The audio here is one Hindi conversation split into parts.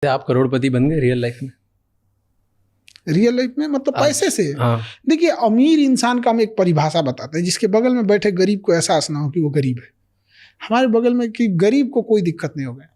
आप करोड़पति बन गए रियल लाइफ में? रियल लाइफ में मतलब पैसे से? हाँ। देखिए, अमीर इंसान का हम एक परिभाषा बताते हैं, जिसके बगल में बैठे गरीब को एहसास ना हो कि वो गरीब है। हमारे बगल में कि गरीब को कोई दिक्कत नहीं हो गया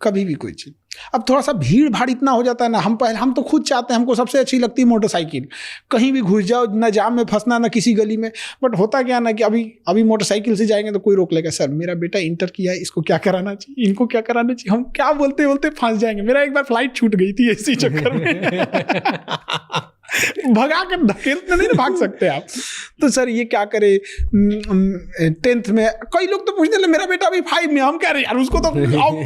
कभी भी कोई चीज़। अब थोड़ा सा भीड़ भाड़ इतना हो जाता है ना, हम तो खुद चाहते हैं, हमको सबसे अच्छी लगती है मोटरसाइकिल, कहीं भी घुस जाओ, ना जाम में फंसना ना किसी गली में। बट होता क्या ना कि अभी मोटरसाइकिल से जाएंगे तो कोई रोक लेगा, सर मेरा बेटा इंटर किया है, इसको क्या कराना चाहिए, इनको क्या कराना चाहिए, हम क्या बोलते बोलते फंस जाएंगे। मेरा एक बार फ्लाइट छूट गई थी इसी चक्कर में। भगा कर धकेलते नहीं भाग सकते आप। तो सर ये क्या करे, 10th में कई लोग तो पूछने लगे, मेरा बेटा अभी 5 में, हम कह रहे यार उसको तो अब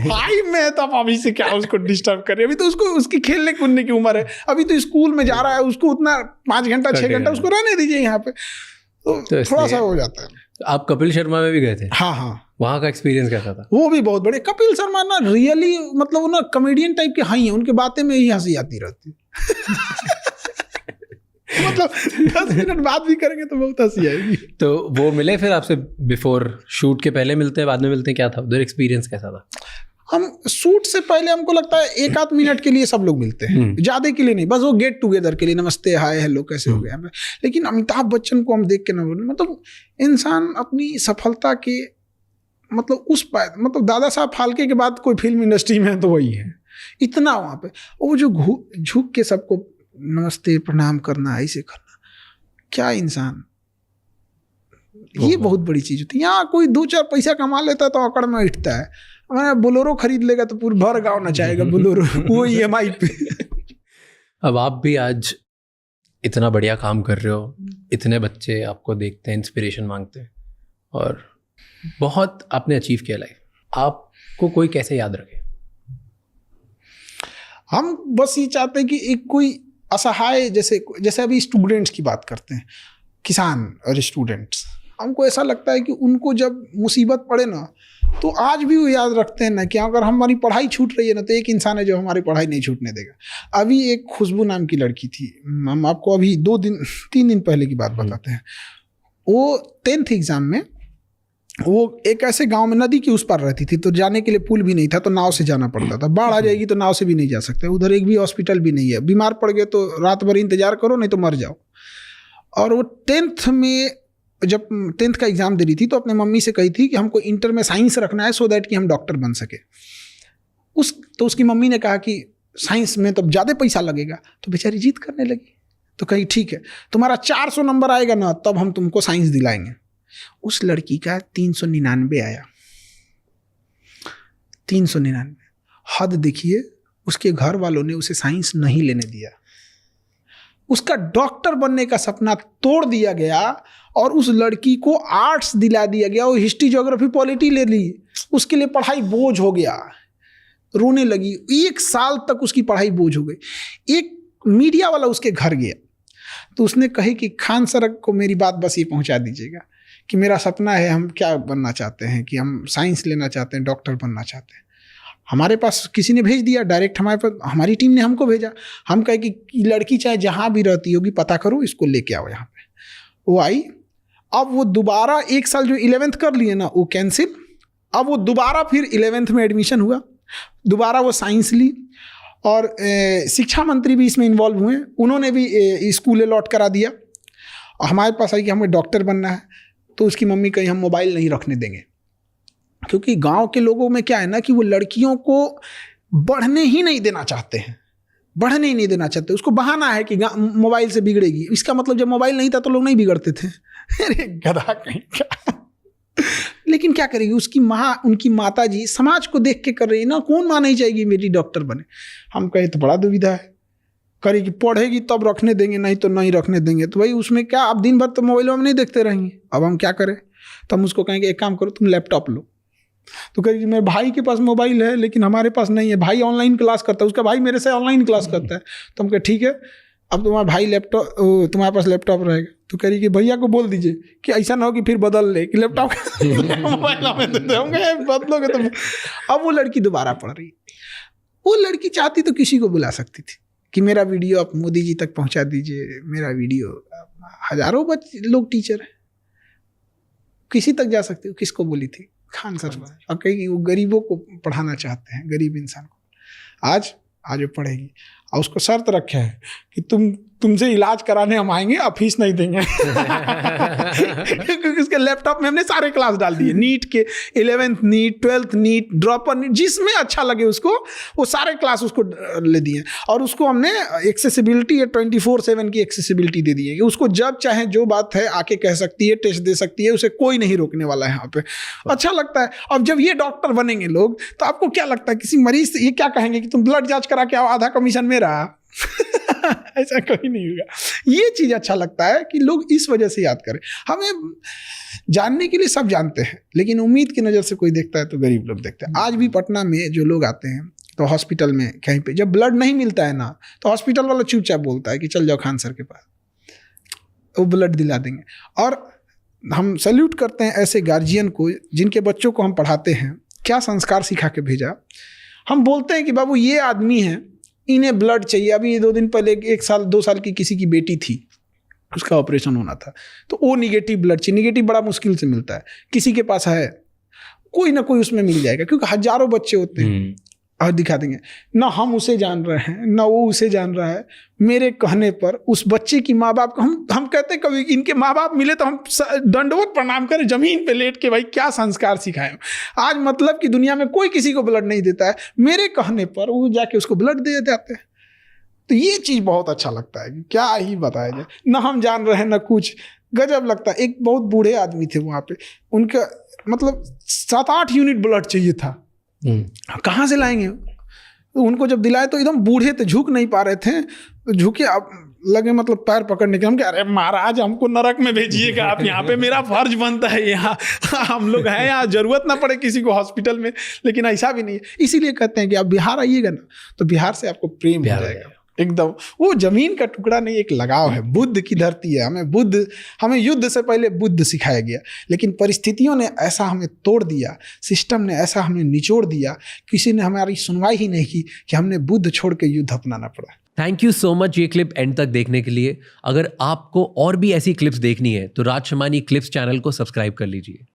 5 में है, तो अब अभी से क्या उसको डिस्टर्ब कर रहे, अभी तो उसकी खेलने कूदने की उम्र है, अभी तो स्कूल में जा रहा है, उसको उतना 5 घंटा 6 घंटा उसको रहने दीजिए यहाँ पे। तो थोड़ा सा हो जाता है। आप कपिल शर्मा में भी गए थे? हाँ। वहाँ का एक्सपीरियंस कैसा था? वो भी बहुत बड़े। कपिल शर्मा ना रियली मतलब वो ना कॉमेडियन टाइप के हाई हैं, उनके बातें में ही हंसी आती रहती मतलब 10 मिनट बात भी करेंगे तो बहुत हंसी आएगी। तो वो मिले फिर आपसे बिफोर शूट के? पहले मिलते हैं बाद में मिलते हैं, क्या था उधर एक्सपीरियंस कैसा था? हम शूट से पहले हमको लगता है 1 आध मिनट के लिए सब लोग मिलते हैं, ज्यादा के लिए नहीं, बस वो गेट टुगेदर के लिए, नमस्ते हाय हेलो कैसे हो गया। लेकिन अमिताभ बच्चन को हम देख के ना बोले, मतलब इंसान अपनी सफलता के मतलब मतलब दादा साहब फाल्के के बाद कोई फिल्म इंडस्ट्री में है तो वही है। इतना वहाँ पे वो जो झुक के सबको नमस्ते प्रणाम करना, ऐसे करना, क्या इंसान, ये बहुत बड़ी चीज होती है। यहाँ कोई 2-4 पैसा कमा लेता है तो अकड़ में उठता है, हमारा बोलेरो खरीद लेगा तो पूरे भर गाँव नचाएगा बोलेरो, वो EMI पे। अब आप भी आज इतना बढ़िया काम कर रहे हो, इतने बच्चे आपको देखते हैं, इंस्पिरेशन मांगते हैं, और बहुत आपने अचीव किया लाइफ। आपको कोई कैसे याद रखे? हम बस ये चाहते हैं कि एक कोई असहाय, जैसे अभी स्टूडेंट्स की बात करते हैं, किसान और स्टूडेंट्स, हमको ऐसा लगता है कि उनको जब मुसीबत पड़े ना तो आज भी वो याद रखते हैं ना कि अगर हमारी पढ़ाई छूट रही है ना तो एक इंसान है जो हमारी पढ़ाई नहीं छूटने देगा। अभी एक खुशबू नाम की लड़की थी, हम आपको अभी 3 दिन पहले की बात बताते हैं। वो 10th एग्जाम में वो एक ऐसे गांव में नदी के उस पार रहती थी, तो जाने के लिए पुल भी नहीं था, तो नाव से जाना पड़ता था। बाढ़ आ जाएगी तो नाव से भी नहीं जा सकते, उधर एक भी हॉस्पिटल भी नहीं है, बीमार पड़ गए तो रात भर इंतजार करो नहीं तो मर जाओ। और वो 10th में जब 10th का एग्जाम दे रही थी तो अपने मम्मी से कही थी कि हमको इंटर में साइंस रखना है सो दैट कि हम डॉक्टर बन सके। तो उसकी मम्मी ने कहा कि साइंस में तो ज़्यादा पैसा लगेगा, तो बेचारी जिद करने लगी। तो कही ठीक है, तुम्हारा 400 नंबर आएगा ना तब हम तुमको साइंस दिलाएंगे। उस लड़की का 399 आया, 399। हद देखिए, उसके घर वालों ने उसे साइंस नहीं लेने दिया, उसका डॉक्टर बनने का सपना तोड़ दिया गया और उस लड़की को आर्ट्स दिला दिया गया। वो हिस्ट्री ज्योग्राफी पॉलिटी ले ली, उसके लिए पढ़ाई बोझ हो गया, रोने लगी। 1 साल तक उसकी पढ़ाई बोझ हो गई। एक मीडिया वाला उसके घर गया तो उसने कहे कि खान सर को मेरी बात बस ये पहुंचा दीजिएगा कि मेरा सपना है, हम क्या बनना चाहते हैं कि हम साइंस लेना चाहते हैं, डॉक्टर बनना चाहते हैं। हमारे पास किसी ने भेज दिया डायरेक्ट, हमारे पास हमारी टीम ने हमको भेजा। हम कहे कि लड़की चाहे जहाँ भी रहती होगी पता करो, इसको लेके आओ यहाँ पे। वो आई। अब वो दोबारा 1 साल जो 11th कर लिए ना वो कैंसिल। अब वो दोबारा फिर 11th में एडमिशन हुआ, दोबारा वो साइंस ली। और शिक्षा मंत्री भी इसमें इन्वॉल्व हुए, उन्होंने भी स्कूल अलॉट करा दिया। और हमारे पास आई कि हमें डॉक्टर बनना है, तो उसकी मम्मी कही हम मोबाइल नहीं रखने देंगे, क्योंकि गांव के लोगों में क्या है ना कि वो लड़कियों को बढ़ने ही नहीं देना चाहते हैं, बढ़ने ही नहीं देना चाहते। उसको बहाना है कि मोबाइल से बिगड़ेगी। इसका मतलब जब मोबाइल नहीं था तो लोग नहीं बिगड़ते थे। अरे गधा कहीं का। लेकिन क्या करेगी उसकी माँ, उनकी माता जी समाज को देख के कर रही है ना, कौन माँ नहीं चाहेगी मेरी डॉक्टर बने। हम कहे तो बड़ा दुविधा है, करेगी पढ़ेगी तब रखने देंगे, नहीं तो नहीं रखने देंगे। तो भाई उसमें क्या, अब दिन भर तो मोबाइल में नहीं देखते रहेंगे, अब हम क्या करें। तो हम उसको कहेंगे एक काम करो तुम लैपटॉप लो। तो कहेगी मेरे भाई के पास मोबाइल है लेकिन हमारे पास नहीं है, भाई ऑनलाइन क्लास करता है, उसका भाई मेरे से ऑनलाइन क्लास करता है। तो हम कहे ठीक है, अब तुम्हारा भाई लैपटॉप, तुम्हारे पास लैपटॉप रहेगा। तो कह रही कि भैया को बोल दीजिए कि ऐसा ना हो कि फिर बदल ले कि लैपटॉप मोबाइल हमें देते होंगे, बदलोगे तो। अब वो लड़की दोबारा पढ़ रही। वो लड़की चाहती तो किसी को बुला सकती थी कि मेरा वीडियो आप मोदी जी तक पहुंचा दीजिए, मेरा वीडियो। हजारों लोग टीचर हैं, किसी तक जा सकती हो। किसको बोली थी? खान सर। अब कहीं वो गरीबों को पढ़ाना चाहते हैं, गरीब इंसान को। आज वो पढ़ेगी, और उसको शर्त रखे है कि तुमसे इलाज कराने हम आएंगे, अब फीस नहीं देंगे। क्योंकि उसके लैपटॉप में हमने सारे क्लास डाल दिए, नीट के 11th NEET, 12th NEET, dropper NEET, जिसमें अच्छा लगे उसको वो सारे क्लास उसको ले दिए। और उसको हमने एक्सेसिबिलिटी 24/7 की एक्सेसिबिलिटी दे दी है कि उसको जब चाहे जो बात है आके कह सकती है, टेस्ट दे सकती है, उसे कोई नहीं रोकने वाला है यहाँ पे। अच्छा लगता है। अब जब ये डॉक्टर बनेंगे लोग तो आपको क्या लगता है किसी मरीज से ये क्या कहेंगे कि तुम ब्लड जांच करा के आओ, आधा कमीशन मेरा। ऐसा कोई नहीं होगा। ये चीज अच्छा लगता है कि लोग इस वजह से याद करें। हमें जानने के लिए सब जानते हैं, लेकिन उम्मीद की नजर से कोई देखता है तो गरीब लोग देखते हैं। आज भी पटना में जो लोग आते हैं तो हॉस्पिटल में कहीं पे जब ब्लड नहीं मिलता है ना, तो हॉस्पिटल वाला चुपचाप बोलता है कि चल जाओ खान सर के पास, वो ब्लड दिला देंगे। और हम सैल्यूट करते हैं ऐसे गार्जियन को जिनके बच्चों को हम पढ़ाते हैं, क्या संस्कार सिखा के भेजा। हम बोलते हैं कि बाबू ये आदमी है, इन्हें ब्लड चाहिए। अभी 2 दिन पहले 1 साल 2 साल की किसी की बेटी थी, उसका ऑपरेशन होना था, तो वो निगेटिव ब्लड चाहिए। निगेटिव बड़ा मुश्किल से मिलता है, किसी के पास है, कोई ना कोई उसमें मिल जाएगा, क्योंकि हजारों बच्चे होते हैं। और दिखा देंगे ना, हम उसे जान रहे हैं ना वो उसे जान रहा है। मेरे कहने पर उस बच्चे की माँ बाप को हम कहते हैं कभी इनके माँ बाप मिले तो हम दंडवत प्रणाम करें जमीन पे लेट के, भाई क्या संस्कार सिखाए। आज मतलब कि दुनिया में कोई किसी को ब्लड नहीं देता है, मेरे कहने पर वो जाके उसको ब्लड दे जाते हैं। तो ये चीज़ बहुत अच्छा लगता है कि क्या ही बताया जाए, ना हम जान रहे हैं ना कुछ, गजब लगता है। एक बहुत बूढ़े आदमी थे वहाँ पे, उनका मतलब 7-8 यूनिट ब्लड चाहिए था, कहाँ से लाएंगे। तो उनको जब दिलाए तो एकदम बूढ़े थे, झुक नहीं पा रहे थे, तो झुके अब लगे मतलब पैर पकड़ने के। हम कह अरे महाराज हमको नरक में भेजिएगा आप, यहाँ पे मेरा फर्ज बनता है, यहाँ हम लोग हैं, यहाँ जरूरत ना पड़े किसी को हॉस्पिटल में। लेकिन ऐसा भी नहीं है, इसीलिए कहते हैं कि आप बिहार आइएगा ना तो बिहार से आपको प्रेम हो जाएगा एकदम। वो जमीन का टुकड़ा नहीं, एक लगाव है। बुद्ध की धरती है, हमें युद्ध से पहले बुद्ध सिखाया गया, लेकिन परिस्थितियों ने ऐसा हमें तोड़ दिया, सिस्टम ने ऐसा हमें निचोड़ दिया, किसी ने हमारी सुनवाई ही नहीं की कि हमने बुद्ध छोड़ के युद्ध अपनाना पड़ा। थैंक यू सो मच ये क्लिप एंड तक देखने के लिए। अगर आपको और भी ऐसी क्लिप्स देखनी है तो राज शमानी क्लिप्स चैनल को सब्सक्राइब कर लीजिए।